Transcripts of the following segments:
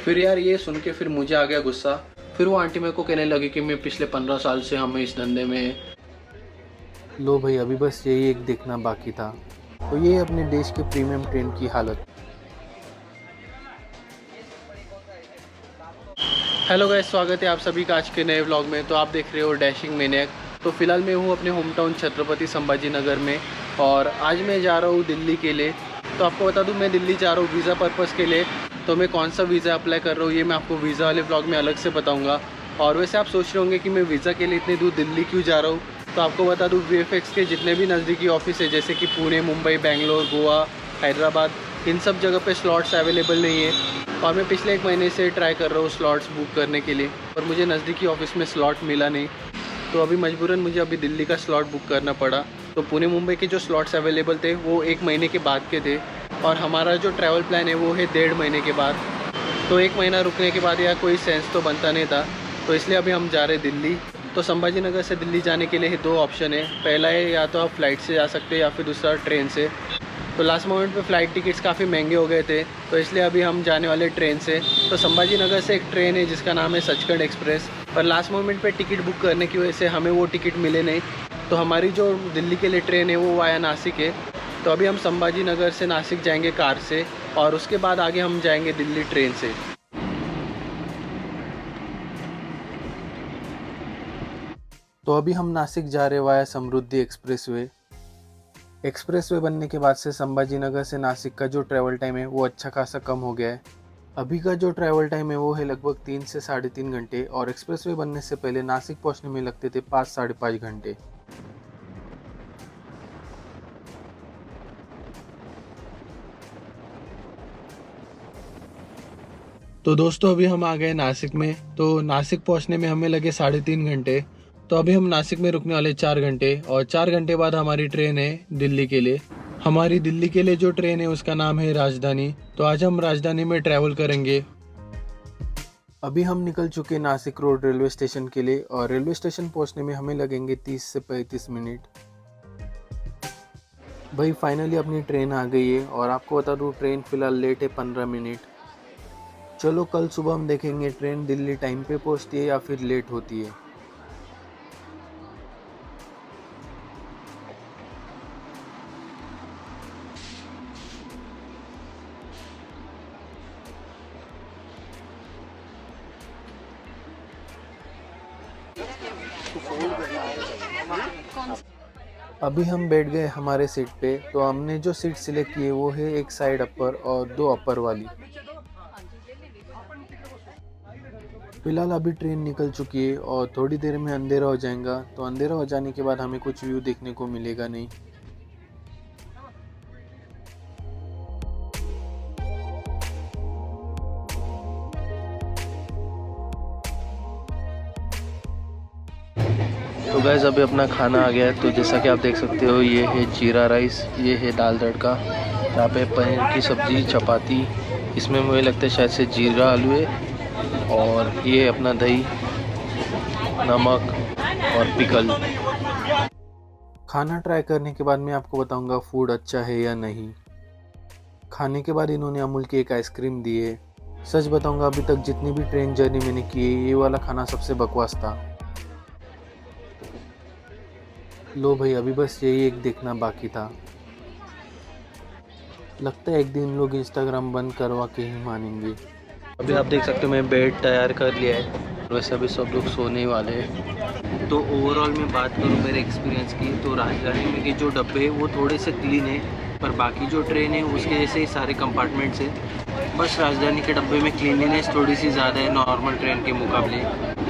फिर यार ये सुन के फिर मुझे आ गया गुस्सा। फिर वो आंटी मेरे को कहने लगी कि मैं पिछले 15 साल से हमें इस धंधे में। लो भाई, अभी बस यही एक देखना बाकी था। तो ये अपने देश के प्रीमियम ट्रेन की हालत। हेलो गाइस, स्वागत है आप सभी का आज के नए व्लॉग में। तो आप देख रहे हो डैशिंग मैनियक। तो फिलहाल मैं हूँ अपने होम टाउन छत्रपति संभाजी नगर में और आज मैं जा रहा हूँ दिल्ली के लिए। तो आपको बता दूँ, मैं दिल्ली जा रहा हूँ वीज़ा पर्पज़ के लिए। तो मैं कौन सा वीज़ा अप्लाई कर रहा हूँ ये मैं आपको वीज़ा वाले व्लॉग में अलग से बताऊँगा। और वैसे आप सोच रहे होंगे कि मैं वीज़ा के लिए इतनी दूर दिल्ली क्यों जा रहा हूँ। तो आपको बता दूँ, VFX के जितने भी नज़दीकी ऑफिस है जैसे कि पुणे, मुंबई, बेंगलोर, गोवा, हैदराबाद, इन सब जगह पे स्लॉट्स अवेलेबल नहीं है। और मैं पिछले 1 महीने से ट्राई कर रहा हूँ स्लॉट्स बुक करने के लिए, और मुझे नज़दीकी ऑफिस में स्लॉट मिला नहीं। तो अभी मजबूरन मुझे अभी दिल्ली का स्लॉट बुक करना पड़ा। तो पुणे मुंबई के जो स्लॉट्स अवेलेबल थे वो 1 महीने के बाद के थे, और हमारा जो ट्रैवल प्लान है वो है 1.5 महीने के बाद। तो 1 महीना रुकने के बाद यार कोई सेंस तो बनता नहीं था। तो इसलिए अभी हम जा रहे दिल्ली। तो संभाजी नगर से दिल्ली जाने के लिए 2 ऑप्शन है। पहला है या तो आप फ़्लाइट से जा सकते हैं या फिर दूसरा ट्रेन से। तो लास्ट मोमेंट पे फ़्लाइट टिकट्स काफ़ी महंगे हो गए थे, तो इसलिए अभी हम जाने वाले ट्रेन से। तो संभाजी नगर से एक ट्रेन है जिसका नाम है सचखंड एक्सप्रेस, पर लास्ट मोमेंट पे टिकट बुक करने की वजह से हमें वो टिकट मिले नहीं। तो हमारी जो दिल्ली के लिए ट्रेन है वो वाया नासिक है। तो अभी हम संभाजी नगर से नासिक जाएंगे कार से, और उसके बाद आगे हम जाएंगे दिल्ली ट्रेन से। तो अभी हम नासिक जा रहे वाया समृद्धि एक्सप्रेसवे बनने के बाद से संभाजी नगर से नासिक का जो ट्रैवल टाइम है वो अच्छा खासा कम हो गया है। अभी का जो ट्रैवल टाइम है वो है लगभग 3 से 3.5 घंटे, और एक्सप्रेसवे बनने से पहले नासिक पहुंचने में लगते थे 5 साढ़े 5 घंटे। तो दोस्तों अभी हम आ गए नासिक में। तो नासिक पहुंचने में हमें लगे 3.5 घंटे। तो अभी हम नासिक में रुकने वाले 4 घंटे, और 4 घंटे बाद हमारी ट्रेन है दिल्ली के लिए। हमारी दिल्ली के लिए जो ट्रेन है उसका नाम है राजधानी। तो आज हम राजधानी में ट्रैवल करेंगे। अभी हम निकल चुके नासिक रोड रेलवे स्टेशन के लिए, और रेलवे स्टेशन पहुंचने में हमें लगेंगे 30 से 35 मिनट। भाई फाइनली अपनी ट्रेन आ गई है, और आपको बता दूं ट्रेन फिलहाल लेट है 15 मिनट। चलो कल सुबह हम देखेंगे ट्रेन दिल्ली टाइम पे पहुंचती है या फिर लेट होती है। अभी हम बैठ गए हमारे सीट पे। तो हमने जो सीट सिलेक्ट की है वो है एक साइड अपर और 2 अपर वाली। फिलहाल अभी ट्रेन निकल चुकी है और थोड़ी देर में अंधेरा हो जाएगा। तो अंधेरा हो जाने के बाद हमें कुछ व्यू देखने को मिलेगा नहीं। तो गैस अभी अपना खाना आ गया है। तो जैसा कि आप देख सकते हो, ये है जीरा राइस, ये है दाल तड़का, यहाँ पे पनीर की सब्ज़ी, चपाती, इसमें मुझे लगता है शायद से जीरा आलू है, और ये अपना दही, नमक और पिकल। खाना ट्राई करने के बाद मैं आपको बताऊंगा फूड अच्छा है या नहीं। खाने के बाद इन्होंने अमूल की एक आइसक्रीम दी है। सच बताऊंगा अभी तक जितनी भी ट्रेन जर्नी मैंने की है ये वाला खाना सबसे बकवास था। लो भाई, अभी बस यही एक देखना बाकी था। लगता है एक दिन लोग इंस्टाग्राम बंद करवा के ही मानेंगे। अभी आप देख सकते हो मैं बेड तैयार कर लिया है, वैसे अभी सब लोग सोने वाले हैं। तो ओवरऑल मैं बात करूँ मेरे एक्सपीरियंस की, तो राजधानी में के जो डब्बे हैं वो थोड़े से क्लीन है, पर बाकी जो ट्रेन है उसके जैसे ही सारे कंपार्टमेंट्स हैं। बस राजधानी के डब्बे में क्लीनलीनेस थोड़ी सी ज़्यादा है नॉर्मल ट्रेन के मुकाबले,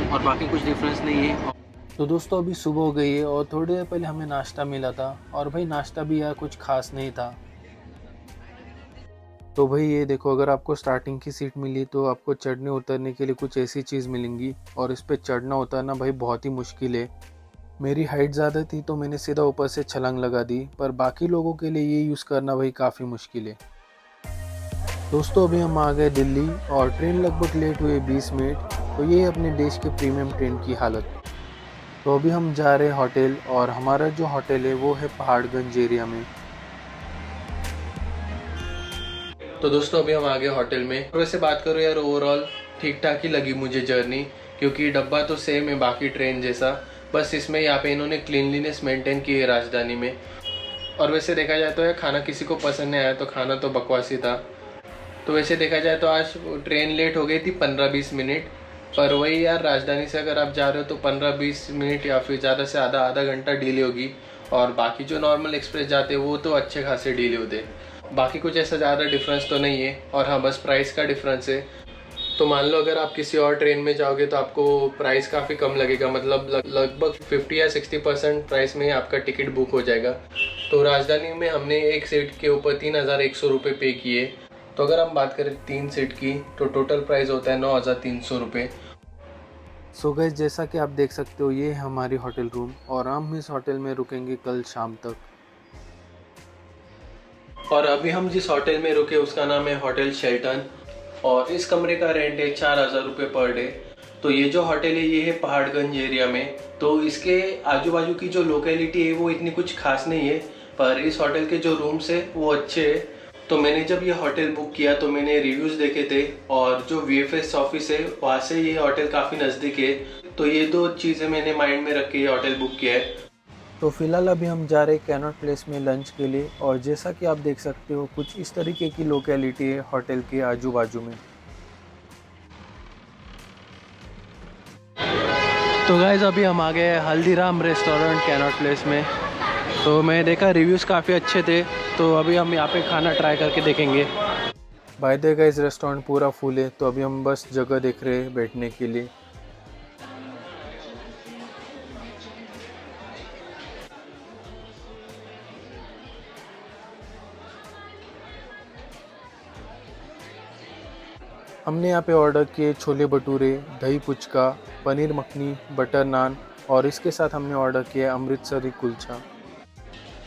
और बाकी कुछ डिफरेंस नहीं है। तो दोस्तों अभी सुबह हो गई है और थोड़ी देर पहले हमें नाश्ता मिला था, और भाई नाश्ता भी यार कुछ खास नहीं था। तो भाई ये देखो, अगर आपको स्टार्टिंग की सीट मिली तो आपको चढ़ने उतरने के लिए कुछ ऐसी चीज़ मिलेंगी, और इस पे चढ़ना उतरना भाई बहुत ही मुश्किल है। मेरी हाइट ज़्यादा थी तो मैंने सीधा ऊपर से छलांग लगा दी, पर बाकी लोगों के लिए ये यूज़ करना भाई काफ़ी मुश्किल है। दोस्तों अभी हम आ गए दिल्ली, और ट्रेन लगभग लेट हुए 20 मिनट। तो ये अपने देश के प्रीमियम ट्रेन की हालत। तो अभी हम जा रहे हैं होटल, और हमारा जो होटल है वो है पहाड़गंज एरिया में। तो दोस्तों अभी हम आ गए होटल में। वैसे बात करो यार, ओवरऑल ठीक ठाक ही लगी मुझे जर्नी, क्योंकि डब्बा तो सेम है बाकी ट्रेन जैसा, बस इसमें यहाँ पे इन्होंने क्लीनलीनेस मेंटेन की है राजधानी में। और वैसे देखा जाए तो यार खाना किसी को पसंद नहीं आया तो खाना तो बकवास ही था। तो वैसे देखा जाए तो आज ट्रेन लेट हो गई थी 15-20 मिनट, पर वही यार राजधानी से अगर आप जा रहे हो तो 15-20 मिनट या फिर ज़्यादा से ज़्यादा आधा घंटा डिले होगी। और बाकी जो नॉर्मल एक्सप्रेस जाते हैं वो तो अच्छे खासे डिले होते हैं। बाकी कुछ ऐसा ज़्यादा डिफरेंस तो नहीं है। और हाँ, बस प्राइस का डिफरेंस है। तो मान लो अगर आप किसी और ट्रेन में जाओगे तो आपको प्राइस काफ़ी कम लगेगा, मतलब लगभग 50 या 60% प्राइस में ही आपका टिकट बुक हो जाएगा। तो राजधानी में हमने एक सीट के ऊपर 3100 रुपये पे किए। तो अगर हम बात करें 3 सीट की तो टोटल प्राइस होता है 9300 रुपये। सो गाइस, जैसा कि आप देख सकते हो ये है हमारी होटल रूम और हम इस होटल में रुकेंगे कल शाम तक। और अभी हम जिस होटल में रुके उसका नाम है होटल शेल्टन, और इस कमरे का रेंट है 4000 रुपये पर डे। तो ये जो होटल है ये है पहाड़गंज एरिया में। तो इसके आजू बाजू की जो लोकेलिटी है वो इतनी कुछ खास नहीं है, पर इस होटल के जो रूम्स है वो अच्छे है। तो मैंने जब ये होटल बुक किया तो मैंने रिव्यूज़ देखे थे, और जो VFS ऑफिस है वहाँ से ये होटल काफ़ी नज़दीक है। तो ये 2 चीज़ें मैंने माइंड में रख के ये होटल बुक किया है। तो फिलहाल अभी हम जा रहे हैं कैनॉट प्लेस में लंच के लिए, और जैसा कि आप देख सकते हो कुछ इस तरीके की लोकेलिटी है होटल के आजू बाजू में। तो गाइस अभी हम आ गए हल्दीराम रेस्टोरेंट कैनॉट प्लेस में। तो मैं देखा रिव्यूज़ काफ़ी अच्छे थे, तो अभी हम यहाँ पे खाना ट्राई करके देखेंगे। By the way guys, restaurant पूरा फुल है, तो अभी हम बस जगह देख रहे हैं बैठने के लिए। हमने यहाँ पे ऑर्डर किए छोले भटूरे, दही पुचका, पनीर मखनी, बटर नान, और इसके साथ हमने ऑर्डर किया अमृतसरी कुलचा।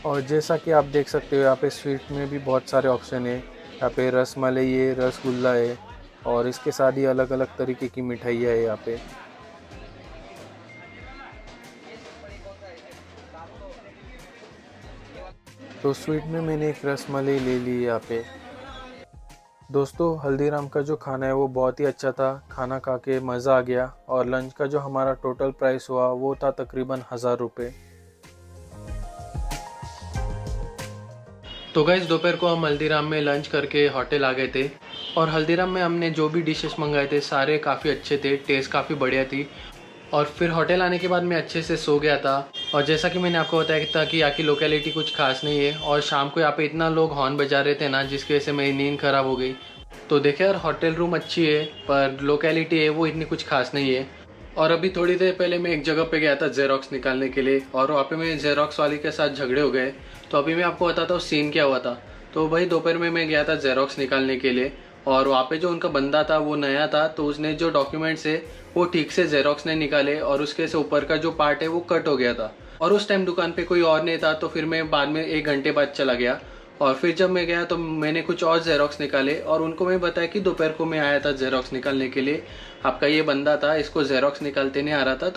और जैसा कि आप देख सकते हो यहाँ पे स्वीट में भी बहुत सारे ऑप्शन है। यहाँ पे रसमलाई है, रसगुल्ला है, और इसके साथ ही अलग अलग तरीके की मिठाइयाँ है यहाँ पे। तो स्वीट में मैंने एक रसमलाई ले ली यहाँ पे। दोस्तों, हल्दीराम का जो खाना है वो बहुत ही अच्छा था, खाना खा के मज़ा आ गया। और लंच का जो हमारा टोटल प्राइस हुआ वो था तकरीबन 1000 रुपये। तो गाइस दोपहर को हम हल्दीराम में लंच करके होटल आ गए थे, और हल्दीराम में हमने जो भी डिशेस मंगाए थे सारे काफ़ी अच्छे थे, टेस्ट काफ़ी बढ़िया थी। और फिर होटल आने के बाद मैं अच्छे से सो गया था। और जैसा कि मैंने आपको बताया था कि यहाँ की लोकेलिटी कुछ खास नहीं है, और शाम को यहाँ पे इतना लोग हॉर्न बजा रहे थे ना, जिसकी वजह से मेरी नींद ख़राब हो गई। तो देखे यार, होटल रूम अच्छी है पर लोकेलिटी है वो इतनी कुछ खास नहीं है। और अभी थोड़ी देर पहले मैं एक जगह पे गया था जेरोक्स निकालने के लिए, और वहाँ पे मैं जेरोक्स वाली के साथ झगड़े हो गए। तो अभी मैं आपको बताता हूँ सीन क्या हुआ था। तो भाई दोपहर में मैं गया था जेरोक्स निकालने के लिए, और वहाँ पे जो उनका बंदा था वो नया था, तो उसने जो डॉक्यूमेंट्स है वो ठीक से जेरोक्स नहीं निकाले, और उसके से ऊपर का जो पार्ट है वो कट हो गया था। और उस टाइम दुकान पे कोई और नहीं था, तो फिर मैं बाद में 1 घंटे बाद चला गया। और फिर जब मैं गया तो मैंने कुछ और जेरोक्स निकाले, और उनको मैं बताया कि दोपहर को मैं आया था जेरोक्स निकालने के लिए, आपका ये बंदा था, इसको जेरोक्स निकालते नहीं आ रहा था।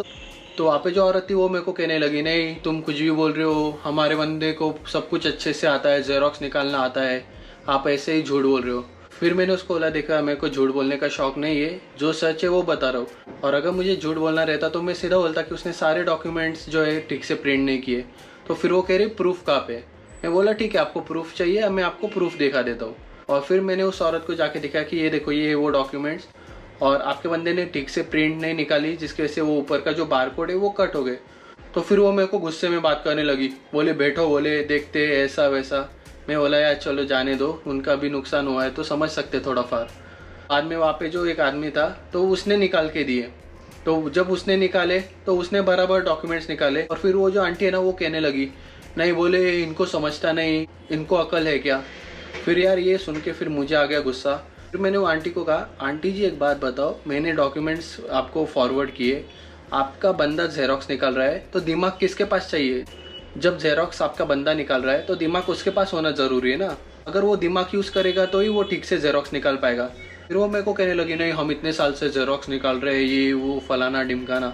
तो वहाँ पे जो औरत थी वो मेरे को कहने लगी, नहीं तुम कुछ भी बोल रहे हो, हमारे बंदे को सब कुछ अच्छे से आता है, जेरोक्स निकालना आता है, आप ऐसे ही झूठ बोल रहे हो। फिर मैंने उसको बोला, देखा मेरे को झूठ बोलने का शौक नहीं है, जो सच है वो बता रहा हूँ। और अगर मुझे झूठ बोलना रहता तो मैं सीधा बोलता कि उसने सारे डॉक्यूमेंट्स जो है ठीक से प्रिंट नहीं किए। तो फिर वो कह रही प्रूफ कहाँ पे। मैं बोला ठीक है, आपको प्रूफ चाहिए, मैं आपको प्रूफ दिखा देता हूँ। और फिर मैंने उस औरत को जाके दिखाया कि ये देखो ये वो डॉक्यूमेंट्स, और आपके बंदे ने ठीक से प्रिंट नहीं निकाली, जिसकी वजह से वो ऊपर का जो बारकोड है वो कट हो गए। तो फिर वो मेरे को गुस्से में बात करने लगी, बोले बैठो, बोले देखते ऐसा वैसा। मैं बोला यार चलो जाने दो, उनका भी नुकसान हुआ है तो समझ सकते थोड़ा फार। बाद में वहाँ पे जो एक आदमी था तो उसने निकाल के दिए। तो जब उसने निकाले तो उसने बराबर डॉक्यूमेंट्स निकाले, और फिर वो जो आंटी है ना वो कहने लगी, नहीं बोले इनको समझता नहीं, इनको अकल है क्या। फिर यार ये सुन के फिर मुझे आ गया गुस्सा। फिर मैंने वो आंटी को कहा, आंटी जी एक बात बताओ, मैंने डॉक्यूमेंट्स आपको फॉरवर्ड किए, आपका बंदा जेरोक्स निकाल रहा है तो दिमाग किसके पास चाहिए। जब जेरोक्स आपका बंदा निकाल रहा है तो दिमाग उसके पास होना ज़रूरी है ना, अगर वो दिमाग यूज़ करेगा तो ही वो ठीक से जेरोक्स निकाल पाएगा। फिर वो मेरे को कहने लगी, नहीं हम इतने साल से जेरोक्स निकाल रहे हैं, ये वो फलाना ढिमकाना।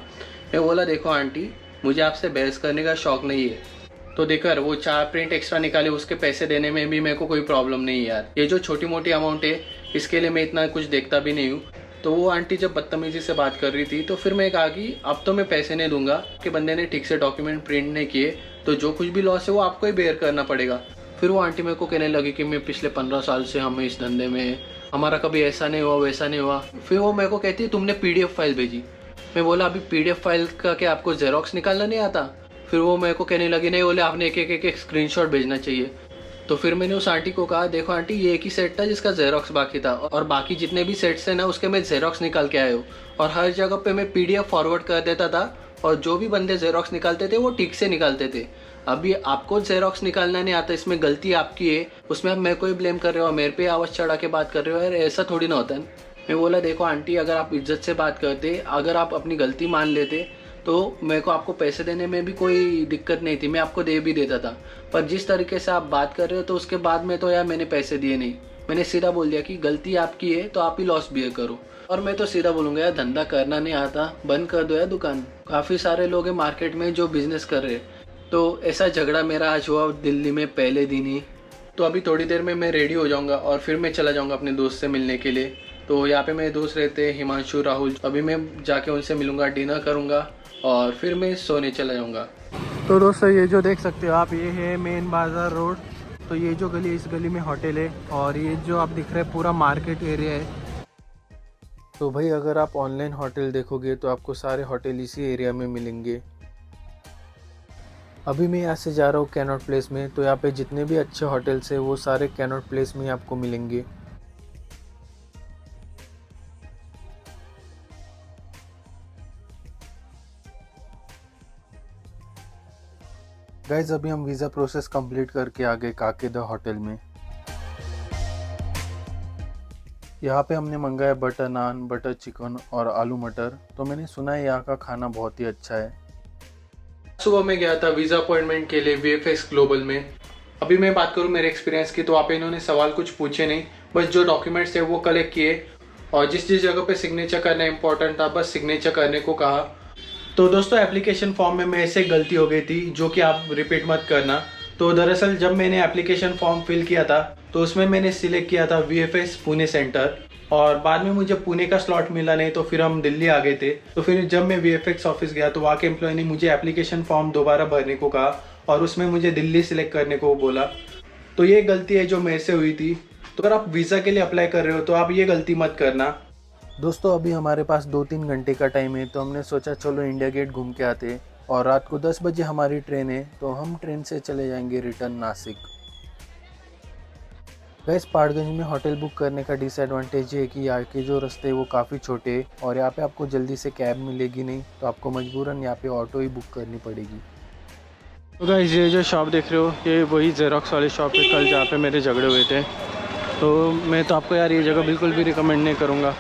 मैं बोला देखो आंटी, मुझे आपसे बहस करने का शौक़ नहीं है, तो देखकर वो 4 प्रिंट एक्स्ट्रा निकाले, उसके पैसे देने में भी मेरे को कोई प्रॉब्लम नहीं है यार। ये जो छोटी मोटी अमाउंट है इसके लिए मैं इतना कुछ देखता भी नहीं हूँ। तो वो आंटी जब बदतमीजी से बात कर रही थी तो फिर मैं कहा कि अब तो मैं पैसे नहीं दूंगा कि बंदे ने ठीक से डॉक्यूमेंट प्रिंट नहीं किए, तो जो कुछ भी लॉस है वो आपको ही बेयर करना पड़ेगा। फिर वो आंटी मेरे को कहने लगी कि मैं पिछले 15 साल से हम इस धंधे में, हमारा कभी ऐसा नहीं हुआ वैसा नहीं हुआ। फिर वो मेरे को कहती है तुमने PDF फाइल भेजी। मैं बोला अभी PDF फाइल का क्या आपको जेरोक्स निकालना नहीं आता? फिर वो मेरे को कहने लगी नहीं, बोले आपने एक स्क्रीनशॉट भेजना चाहिए। तो फिर मैंने उस आंटी को कहा देखो आंटी, ये एक ही सेट था जिसका जेरोक्स बाकी था, और बाकी जितने भी सेट्स थे ना उसके मैं जेरोक्स निकाल के आया हूँ, और हर जगह पे मैं PDF फॉरवर्ड कर देता था, और जो भी बंदे जेरोक्स निकालते थे वो ठीक से निकालते थे। अभी आपको जेरोक्स निकालना नहीं आता, इसमें गलती आपकी है, उसमें आप मेरे को ही ब्लेम कर रहे हो, मेरे पे आवाज़ चढ़ा के बात कर रहे हो यार, ऐसा थोड़ी ना होता है। मैं बोला देखो आंटी, अगर आप इज्जत से बात करते, अगर आप अपनी गलती मान लेते तो मेरे को आपको पैसे देने में भी कोई दिक्कत नहीं थी, मैं आपको दे भी देता था। पर जिस तरीके से आप बात कर रहे हो तो उसके बाद में तो यार मैंने पैसे दिए नहीं। मैंने सीधा बोल दिया कि गलती आपकी है तो आप ही लॉस बियर करो। और मैं तो सीधा बोलूँगा यार, धंधा करना नहीं आता बंद कर दो यार दुकान। काफ़ी सारे लोग हैं मार्केट में जो बिजनेस कर रहे हैं। तो ऐसा झगड़ा मेरा आज हुआ दिल्ली में पहले दिन ही। तो अभी थोड़ी देर में मैं रेडी हो जाऊँगा और फिर मैं चला जाऊँगा अपने दोस्त से मिलने के लिए। तो यहाँ पे मेरे दोस्त रहते हैं हिमांशु, राहुल। अभी मैं जाके उनसे मिलूँगा, डिनर करूँगा और फिर मैं सोने चला जाऊँगा। तो दोस्तों ये जो देख सकते हो आप, ये है मेन बाज़ार रोड। तो ये जो गली, इस गली में होटल है, और ये जो आप दिख रहे हैं पूरा मार्केट एरिया है। तो भाई अगर आप ऑनलाइन होटल देखोगे तो आपको सारे होटल इसी एरिया में मिलेंगे। अभी मैं यहाँ से जा रहा हूँ कैनॉट प्लेस में, तो यहाँ पे जितने भी अच्छे होटल्स हैं वो सारे कैनॉट प्लेस में आपको मिलेंगे। गाइज अभी हम वीज़ा प्रोसेस कंप्लीट करके आ गए काके द होटल में। यहाँ पे हमने मंगाया बटर नान, बटर चिकन और आलू मटर। तो मैंने सुना है यहाँ का खाना बहुत ही अच्छा है। सुबह मैं गया था वीज़ा अपॉइंटमेंट के लिए VFX ग्लोबल में। अभी मैं बात करूँ मेरे एक्सपीरियंस की, तो आप इन्होंने सवाल कुछ पूछे नहीं, बस जो डॉक्यूमेंट्स थे वो कलेक्ट किए, और जिस जिस जगह पे सिग्नेचर करना इंपॉर्टेंट था बस सिग्नेचर करने को कहा। तो दोस्तों एप्लीकेशन फॉर्म में मेरे से गलती हो गई थी, जो कि आप रिपीट मत करना। तो दरअसल जब मैंने एप्लीकेशन फॉर्म फिल किया था तो उसमें मैंने सिलेक्ट किया था VFX पुणे सेंटर, और बाद में मुझे पुणे का स्लॉट मिला नहीं, तो फिर हम दिल्ली आ गए थे। तो फिर जब मैं VFX ऑफिस गया तो वहाँ के एम्प्लॉय ने मुझे एप्लीकेशन फॉर्म दोबारा भरने को कहा, और उसमें मुझे दिल्ली सिलेक्ट करने को बोला। तो ये गलती है जो मेरे से हुई थी। तो अगर आप वीज़ा के लिए अप्लाई कर रहे हो तो आप ये गलती मत करना। दोस्तों अभी हमारे पास 2-3 घंटे का टाइम है, तो हमने सोचा चलो इंडिया गेट घूम के आते, और रात को 10 बजे हमारी ट्रेन है, तो हम ट्रेन से चले जाएंगे रिटर्न नासिक। गाइस पाड़गंज में होटल बुक करने का डिसएडवांटेज है कि यहाँ के जो रास्ते हैं वो काफ़ी छोटे हैं, और यहाँ पे आपको जल्दी से कैब मिलेगी नहीं, तो आपको मजबूरन यहाँ पे ऑटो ही बुक करनी पड़ेगी। तो गाइस ये जो शॉप देख रहे हो ये वही जेरोक्स वाली शॉप है कल जहाँ पे मेरे झगड़े हुए थे। तो मैं तो आपको यार ये जगह बिल्कुल भी रिकमेंड नहीं करूँगा।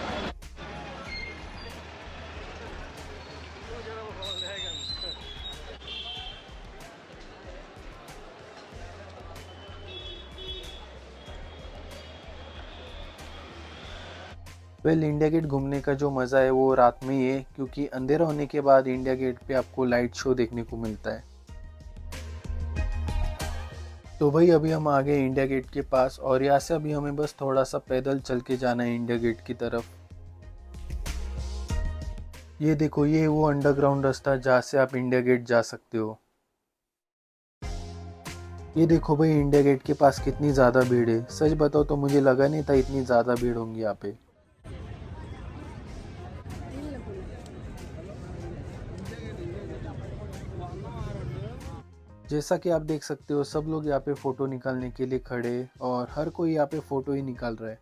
इंडिया गेट घूमने का जो मज़ा है वो रात में ही है, क्योंकि अंधेरा होने के बाद इंडिया गेट पे आपको लाइट शो देखने को मिलता है। तो भाई अभी हम आ गए इंडिया गेट के पास, और यहाँ से अभी हमें बस थोड़ा सा पैदल चल के जाना है इंडिया गेट की तरफ। ये देखो, ये वो अंडरग्राउंड रास्ता जहाँ से आप इंडिया गेट जा सकते हो। ये देखो भाई इंडिया गेट के पास कितनी ज़्यादा भीड़ है। सच बताओ तो मुझे लगा नहीं था इतनी ज़्यादा भीड़ होंगी यहाँ पे। जैसा कि आप देख सकते हो सब लोग यहाँ पे फ़ोटो निकालने के लिए खड़े हैं, और हर कोई यहाँ पे फ़ोटो ही निकाल रहा है।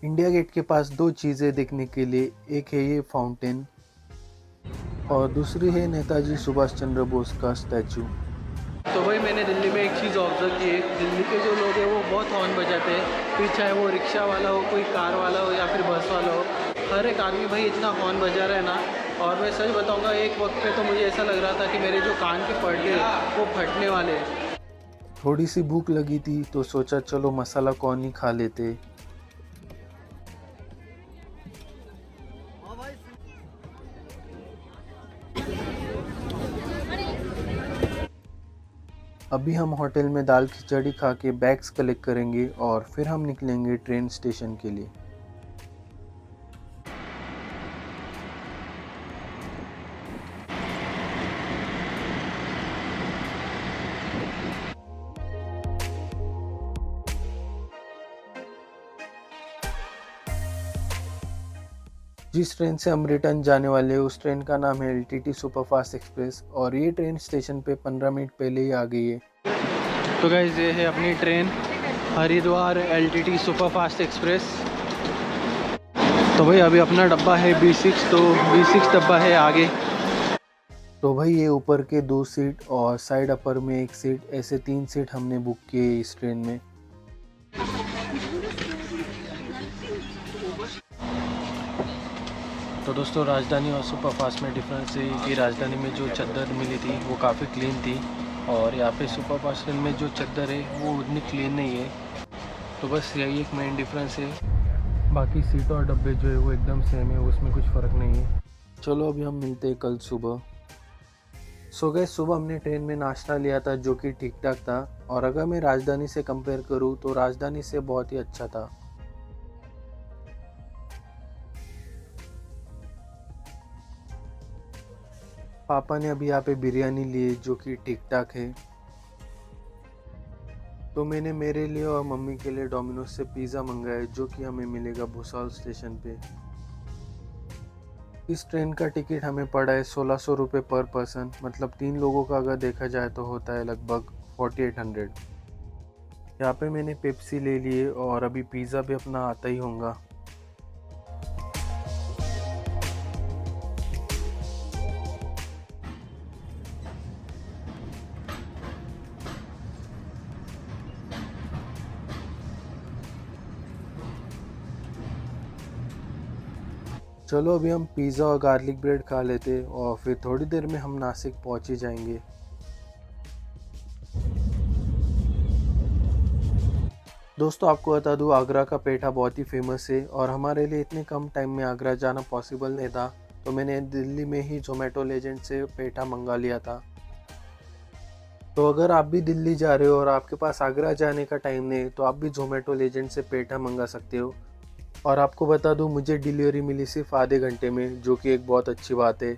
इंडिया गेट के पास दो चीज़ें देखने के लिए, एक है ये फाउंटेन और दूसरी है नेताजी सुभाष चंद्र बोस का स्टैचू। तो भाई मैंने दिल्ली में एक चीज़ ऑब्जर्व की है, दिल्ली के जो लोग हैं वो बहुत हॉर्न बजाते हैं, फिर चाहे वो रिक्शा वाला हो, कोई कार वाला हो या फिर बस वाला हो, हर एक आदमी भाई इतना हॉर्न बजा रहा है ना। और मैं सच बताऊंगा, एक वक्त पे तो मुझे ऐसा लग रहा था कि मेरे जो कान के पर्दे वो फटने वाले हैं। थोड़ी सी भूख लगी थी तो सोचा चलो मसाला कॉर्न ही खा लेते। अभी हम होटल में दाल खिचड़ी खा के बैग्स कलेक्ट करेंगे और फिर हम निकलेंगे ट्रेन स्टेशन के लिए। जिस ट्रेन से हम रिटर्न जाने वाले हैं उस ट्रेन का नाम है एलटीटी सुपरफास्ट एक्सप्रेस और ये ट्रेन स्टेशन पे 15 मिनट पहले ही आ गई है। तो गाइस ये है अपनी train Haridwar LTT superfast express. तो भाई अभी अपना डब्बा है B6, तो B6 डब्बा है आगे। तो भाई ये ऊपर के 2 सीट और साइड अपर में 1 सीट, ऐसे 3 सीट हमने बुक किए इस ट्रेन में। तो दोस्तों राजधानी और सुपरफास्ट में डिफरेंस है कि राजधानी में जो चादर मिली थी वो काफ़ी क्लीन थी और यहाँ पे सुपरफास्ट ट्रेन में जो चादर है वो उतनी क्लीन नहीं है। तो बस यही एक मेन डिफरेंस है, बाकी सीट और डब्बे जो है वो एकदम सेम है, उसमें कुछ फ़र्क नहीं है। चलो अभी हम मिलते हैं कल सुबह। सो गए सुबह हमने ट्रेन में नाश्ता लिया था जो कि ठीक ठाक था और अगर मैं राजधानी से कंपेयर करूँ तो राजधानी से बहुत ही अच्छा था। पापा ने अभी यहाँ पे बिरयानी ली जो कि ठीक ठाक है। तो मैंने मेरे लिए और मम्मी के लिए डोमिनोज से पिज़्ज़ा मंगाया जो कि हमें मिलेगा भुसावल स्टेशन पे। इस ट्रेन का टिकट हमें पड़ा है 1600 रुपये पर पर्सन, मतलब 3 लोगों का अगर देखा जाए तो होता है लगभग 4800। यहाँ पे मैंने पेप्सी ले लिए और अभी पिज़्ज़ा भी अपना आता ही होगा। चलो अभी हम पिज़्ज़ा और गार्लिक ब्रेड खा लेते और फिर थोड़ी देर में हम नासिक पहुंच ही जाएंगे। दोस्तों आपको बता दूं आगरा का पेठा बहुत ही फेमस है और हमारे लिए इतने कम टाइम में आगरा जाना पॉसिबल नहीं था, तो मैंने दिल्ली में ही जोमेटो लेजेंड से पेठा मंगा लिया था। तो अगर आप भी दिल्ली जा रहे हो और आपके पास आगरा जाने का टाइम नहीं तो आप भी जोमेटो लेजेंड से पेठा मंगा सकते हो। और आपको बता दूं मुझे डिलीवरी मिली सिर्फ आधे घंटे में, जो कि एक बहुत अच्छी बात है।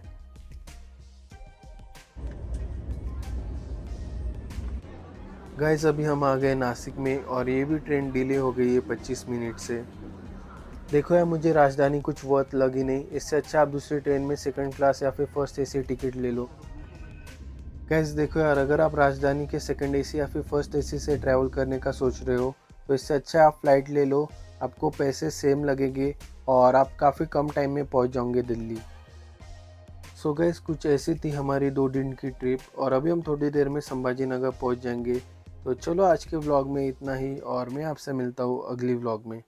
गाइस अभी हम आ गए नासिक में और ये भी ट्रेन डिले हो गई है 25 मिनट से। देखो यार मुझे राजधानी कुछ वर्थ लगी नहीं, इससे अच्छा आप दूसरी ट्रेन में सेकंड क्लास या फिर फर्स्ट एसी टिकट ले लो। गाइस देखो यार अगर आप राजधानी के सेकंड एसी या फिर फर्स्ट एसी से ट्रैवल करने का सोच रहे हो तो इससे अच्छा आप फ्लाइट ले लो, आपको पैसे सेम लगेंगे और आप काफ़ी कम टाइम में पहुंच जाओगे दिल्ली। सो गाइस कुछ ऐसी थी हमारी 2 दिन की ट्रिप और अभी हम थोड़ी देर में संभाजी नगर पहुँच जाएंगे। तो चलो आज के व्लॉग में इतना ही और मैं आपसे मिलता हूँ अगली व्लॉग में।